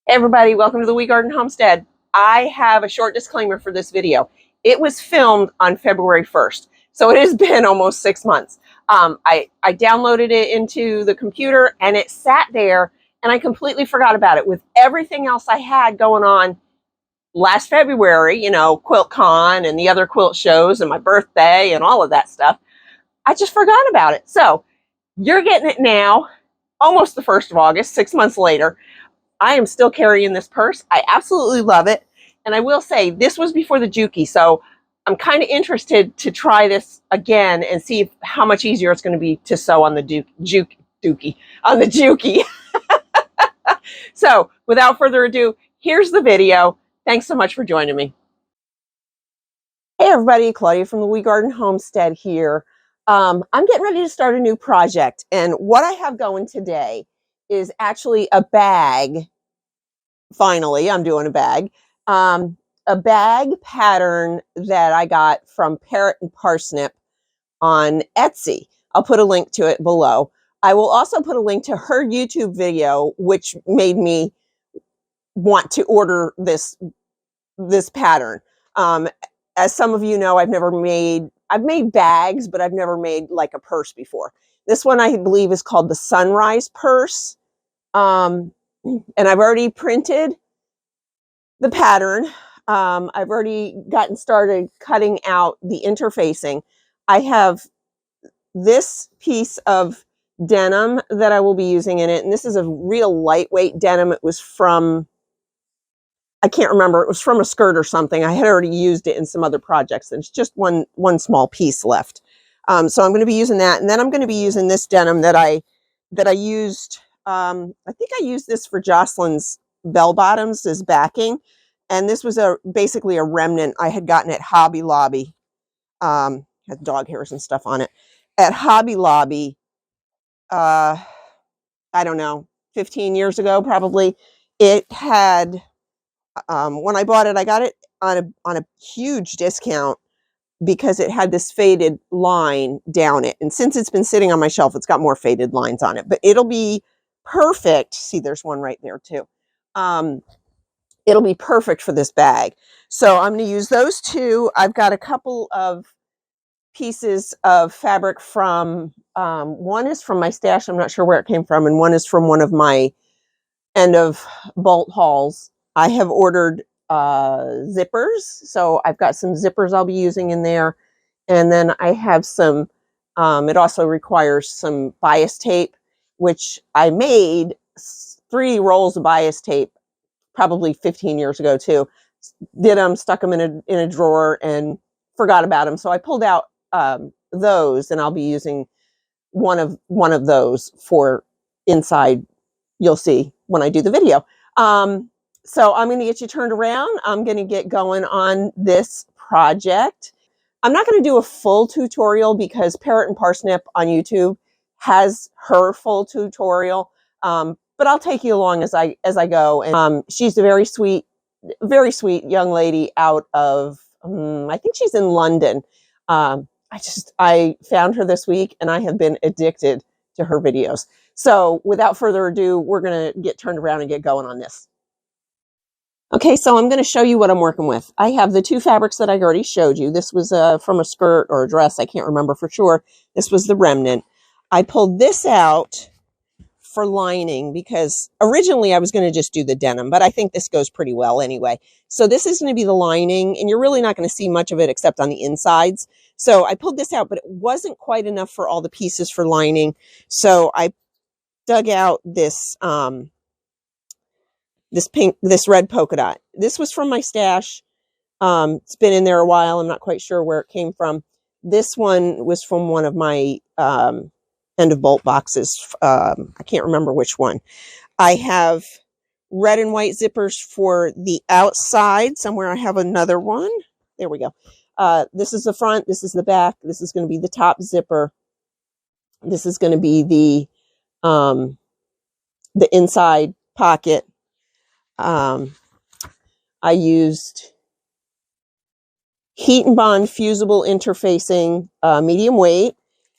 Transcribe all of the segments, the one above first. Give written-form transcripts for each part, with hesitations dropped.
Hey everybody, welcome to the Wee Garden Homestead. I have a short disclaimer for this video. It was filmed on February 1st, so it has been almost 6 months. I downloaded it into the computer and it sat there and I completely forgot about it with everything else I had going on last February, you know, QuiltCon and the other quilt shows and my birthday and all of that stuff. I just forgot about it. So you're getting it now, almost the 1st of August, 6 months later. I am still carrying this purse. I absolutely love it. And I will say this was before the Juki, so I'm kind of interested to try this again and see how much easier it's going to be to sew on the Juki. So without further ado, here's the video. Thanks so much for joining me. Hey everybody, Claudia from the Wee Garden Homestead here. I'm getting ready to start a new project, and what I have going today is actually a bag. Finally, I'm doing a bag pattern that I got from Parrot and Parsnip on Etsy. I'll put a link to it below. I will also put a link to her YouTube video, which made me want to order this pattern. As some of you know, I've made bags, but I've never made like a purse before. This one I believe is called the Sunrise Purse. And I've already printed the pattern. I've already gotten started cutting out the interfacing. I have this piece of denim that I will be using in it. And this is a real lightweight denim. It was from, I can't remember, it was from a skirt or something. I had already used it in some other projects. There's just one small piece left. So I'm going to be using that. And then I'm going to be using this denim that I used. I think I used this for Jocelyn's bell bottoms as backing, and this was basically a remnant I had gotten at Hobby Lobby. Had dog hairs and stuff on it at Hobby Lobby. I don't know, 15 years ago probably. It had when I bought it, I got it on a huge discount because it had this faded line down it, and since it's been sitting on my shelf, it's got more faded lines on it. But it'll be perfect. See, there's one right there too. It'll be perfect for this bag. So I'm going to use those two. I've got a couple of pieces of fabric from, one is from my stash. I'm not sure where it came from. And one is from one of my end of bolt hauls. I have ordered zippers. So I've got some zippers I'll be using in there. And then I have some, it also requires some bias tape, which I made 3 rolls of bias tape probably 15 years ago too. Did them, stuck them in a drawer and forgot about them. So I pulled out those, and I'll be using one of those for inside. You'll see when I do the video. So I'm going to get you turned around. I'm going to get going on this project. I'm not going to do a full tutorial because Parrot and Parsnip on YouTube has her full tutorial. But I'll take you along as I go. And she's a very sweet young lady out of, I think she's in London. I found her this week and I have been addicted to her videos. So without further ado, we're going to get turned around and get going on this. Okay, so I'm going to show you what I'm working with. I have the 2 fabrics that I already showed you. This was from a skirt or a dress. I can't remember for sure. This was the remnant. I pulled this out for lining because originally I was going to just do the denim, but I think this goes pretty well anyway. So this is going to be the lining, and you're really not going to see much of it except on the insides. So I pulled this out, but it wasn't quite enough for all the pieces for lining. So I dug out this this red polka dot. This was from my stash. It's been in there a while. I'm not quite sure where it came from. This one was from one of my end of bolt boxes. I can't remember which one. I have red and white zippers for the outside. Somewhere I have another one. There we go. This is the front. This is the back. This is going to be the top zipper. This is going to be the inside pocket. I used Heat and Bond fusible interfacing, medium weight,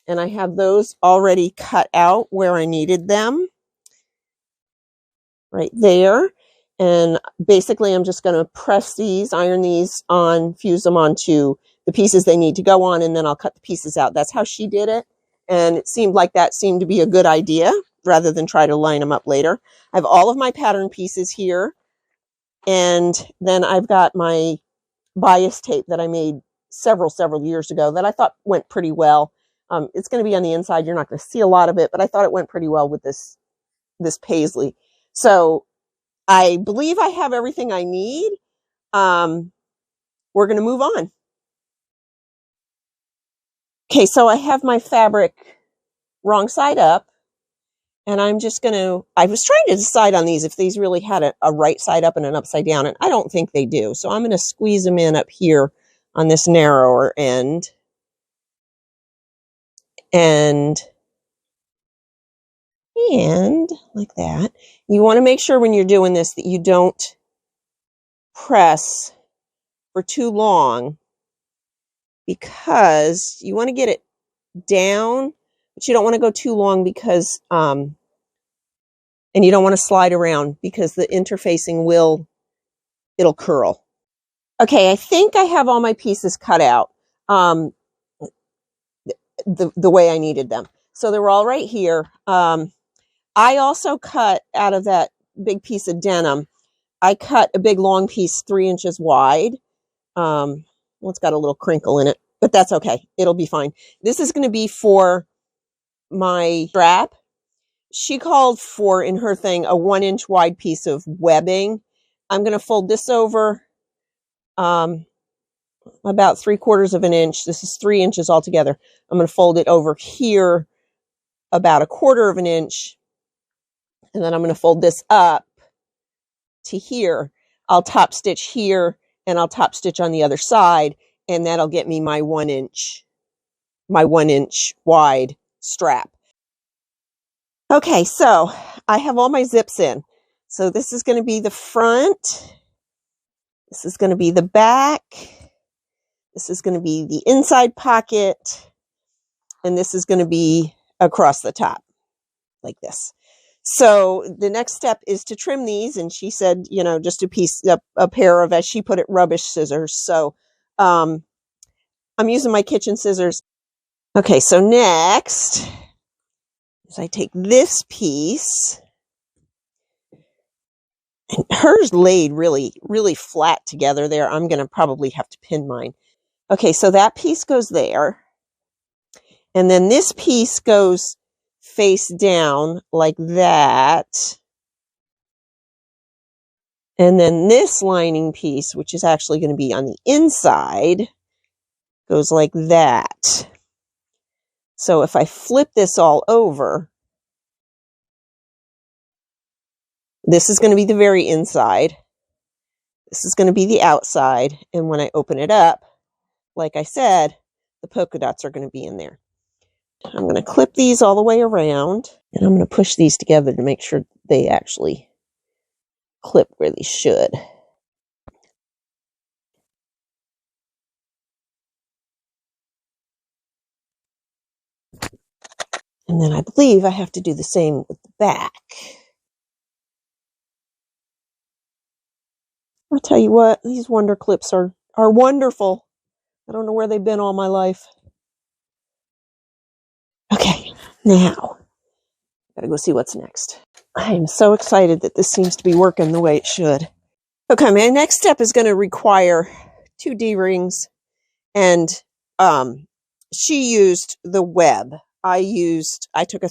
and I have those already cut out where I needed them, right there. And basically I'm just going to press these, iron these on, fuse them onto the pieces they need to go on, and then I'll cut the pieces out. That's how she did it. And it seemed like that seemed to be a good idea rather than try to line them up later. I have all of my pattern pieces here. And then I've got my bias tape that I made several years ago that I thought went pretty well. It's going to be on the inside. You're not going to see a lot of it, but I thought it went pretty well with this paisley. So I believe I have everything I need. We're going to move on. Okay, so I have my fabric wrong side up, and I'm just going to, I was trying to decide on these if these really had a right side up and an upside down, and I don't think they do. So I'm going to squeeze them in up here on this narrower end. And like that. You want to make sure when you're doing this that you don't press for too long, because you want to get it down, but you don't want to go too long because, and you don't want to slide around because the interfacing it'll curl. Okay, I think I have all my pieces cut out the way I needed them. So they were all right here. I also cut out of that big piece of denim, I cut a big long piece 3 inches wide. Well, it's got a little crinkle in it, but that's okay. It'll be fine. This is going to be for my strap. She called for, in her thing, a 1 inch wide piece of webbing. I'm going to fold this over about 3/4 of an inch. This is 3 inches altogether. I'm going to fold it over here about 1/4 of an inch. And then I'm going to fold this up to here. I'll top stitch here and I'll top stitch on the other side, and that'll get me my 1 inch wide strap. Okay, so I have all my zips in. So this is going to be the front. This is going to be the back. This is going to be the inside pocket. And this is going to be across the top like this. So the next step is to trim these. And she said, you know, just a pair of, as she put it, rubbish scissors. So I'm using my kitchen scissors. Okay, so next is I take this piece, and hers laid really, really flat together there. I'm going to probably have to pin mine. Okay, so that piece goes there. And then this piece goes face down like that. And then this lining piece, which is actually going to be on the inside, goes like that. So if I flip this all over, this is going to be the very inside. This is going to be the outside. And when I open it up, like I said, the polka dots are going to be in there. I'm going to clip these all the way around, and I'm going to push these together to make sure they actually clip where they should. And then I believe I have to do the same with the back. I'll tell you what, these Wonder Clips are wonderful. I don't know where they've been all my life. Okay, now, gotta go see what's next. I am so excited that this seems to be working the way it should. Okay, my next step is going to require 2 D-rings, and she used the web. I took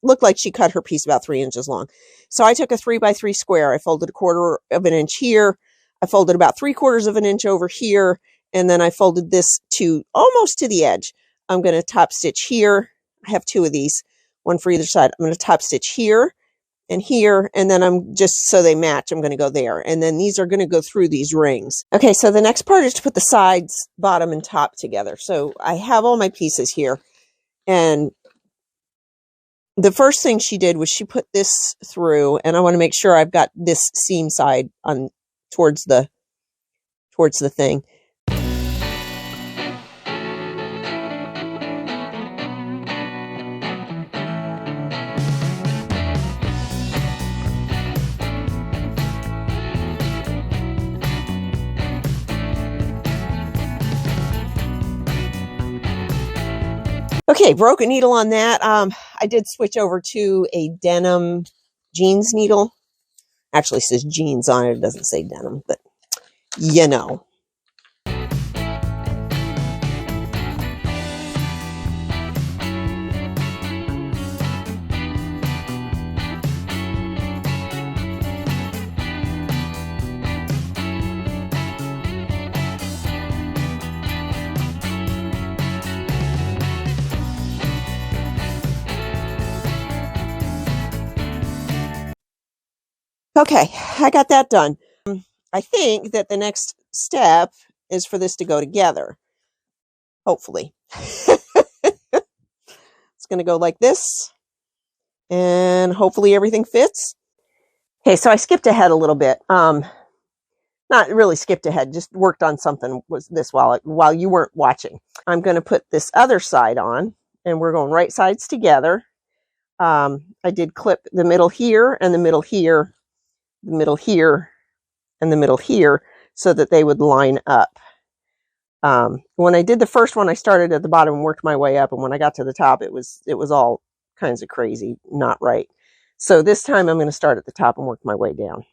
looked like she cut her piece about 3 inches long. So I took a 3x3 square. I folded 1/4 of an inch here. I folded about 3/4 of an inch over here. And then I folded this to almost to the edge. I'm going to top stitch here. I have 2 of these, one for either side. I'm going to top stitch here and here. And then I'm just, so they match, I'm going to go there. And then these are going to go through these rings. Okay, so the next part is to put the sides, bottom, and top together. So I have all my pieces here. And the first thing she did was she put this through, and I want to make sure I've got this seam side on towards the thing. Okay, broke a needle on that. I did switch over to a denim jeans needle. Actually, it says jeans on it. It doesn't say denim, but you know. Okay, I got that done. I think that the next step is for this to go together. Hopefully. It's going to go like this, and hopefully everything fits. Okay, so I skipped ahead a little bit. Not really skipped ahead, just worked on something was this while you weren't watching. I'm going to put this other side on, and we're going right sides together. I did clip the middle here and the middle here, the middle here, and the middle here so that they would line up. When I did the first one, I started at the bottom and worked my way up, and when I got to the top, it was all kinds of crazy, not right. So this time I'm going to start at the top and work my way down.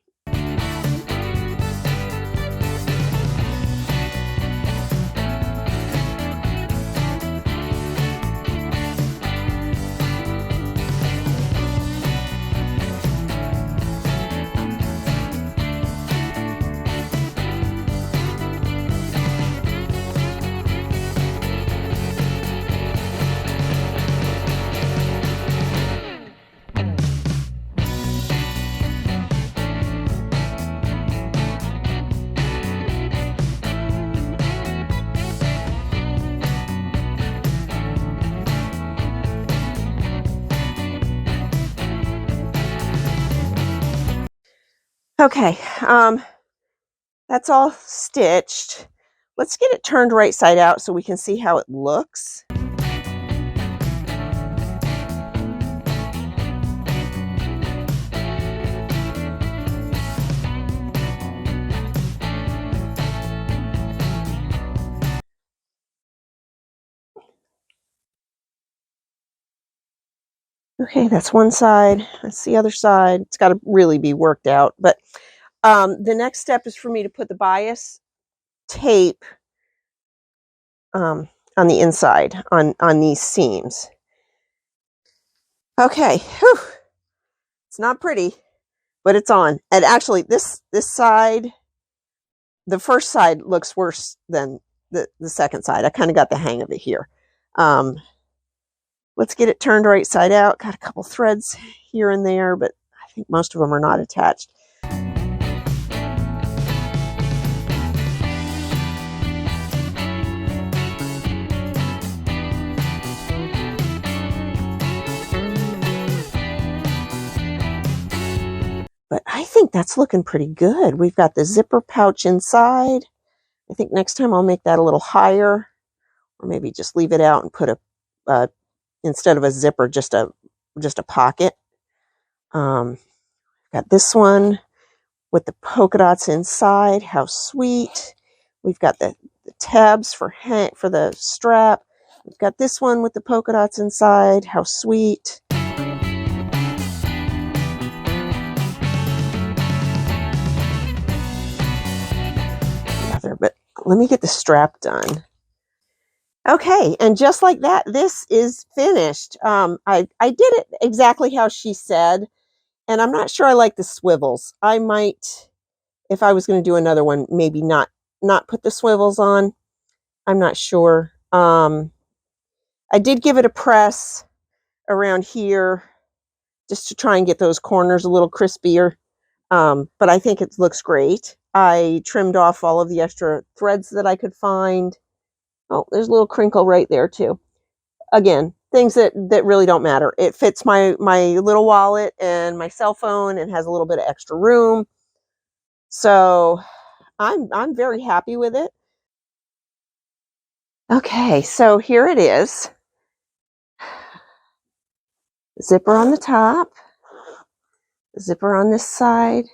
Okay, that's all stitched. Let's get it turned right side out so we can see how it looks. Okay, that's one side. That's the other side. It's got to really be worked out. But the next step is for me to put the bias tape on the inside on these seams. Okay, whew. It's not pretty, but it's on. And actually, this side, the first side looks worse than the second side. I kind of got the hang of it here. Let's get it turned right side out. Got a couple threads here and there, but I think most of them are not attached. But I think that's looking pretty good. We've got the zipper pouch inside. I think next time I'll make that a little higher, or maybe just leave it out and put a instead of a zipper, just a pocket. Got this one with the polka dots inside. How sweet! We've got the tabs for the strap. We've got this one with the polka dots inside. How sweet! But let me get the strap done. Okay, and just like that, this is finished. I did it exactly how she said, and I'm not sure I like the swivels. I might, if I was going to do another one, maybe not put the swivels on. I'm not sure. I did give it a press around here just to try and get those corners a little crispier, but I think it looks great. I trimmed off all of the extra threads that I could find. Oh, there's a little crinkle right there too. Again, things that really don't matter. It fits my little wallet and my cell phone and has a little bit of extra room. So I'm very happy with it. Okay, so here it is. Zipper on the top, zipper on this side,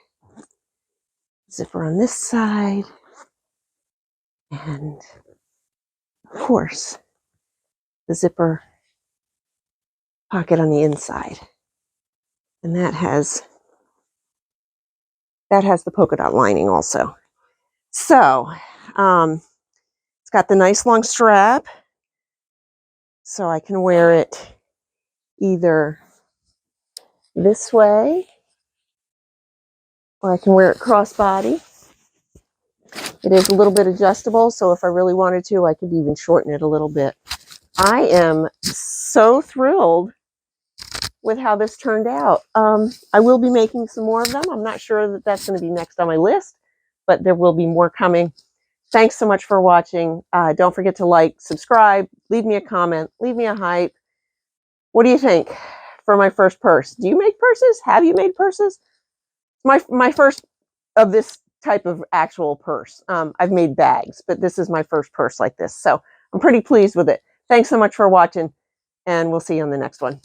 zipper on this side, and of course the zipper pocket on the inside. And that has the polka dot lining also. So it's got the nice long strap, so I can wear it either this way or I can wear it crossbody. It is a little bit adjustable, so if I really wanted to, I could even shorten it a little bit. I am so thrilled with how this turned out. I will be making some more of them. I'm not sure that that's going to be next on my list, but there will be more coming. Thanks so much for watching. Don't forget to like, subscribe, leave me a comment, leave me a hype. What do you think for my first purse? Do you make purses? Have you made purses? My first of this type of actual purse. I've made bags, but this is my first purse like this. So I'm pretty pleased with it. Thanks so much for watching, and we'll see you on the next one.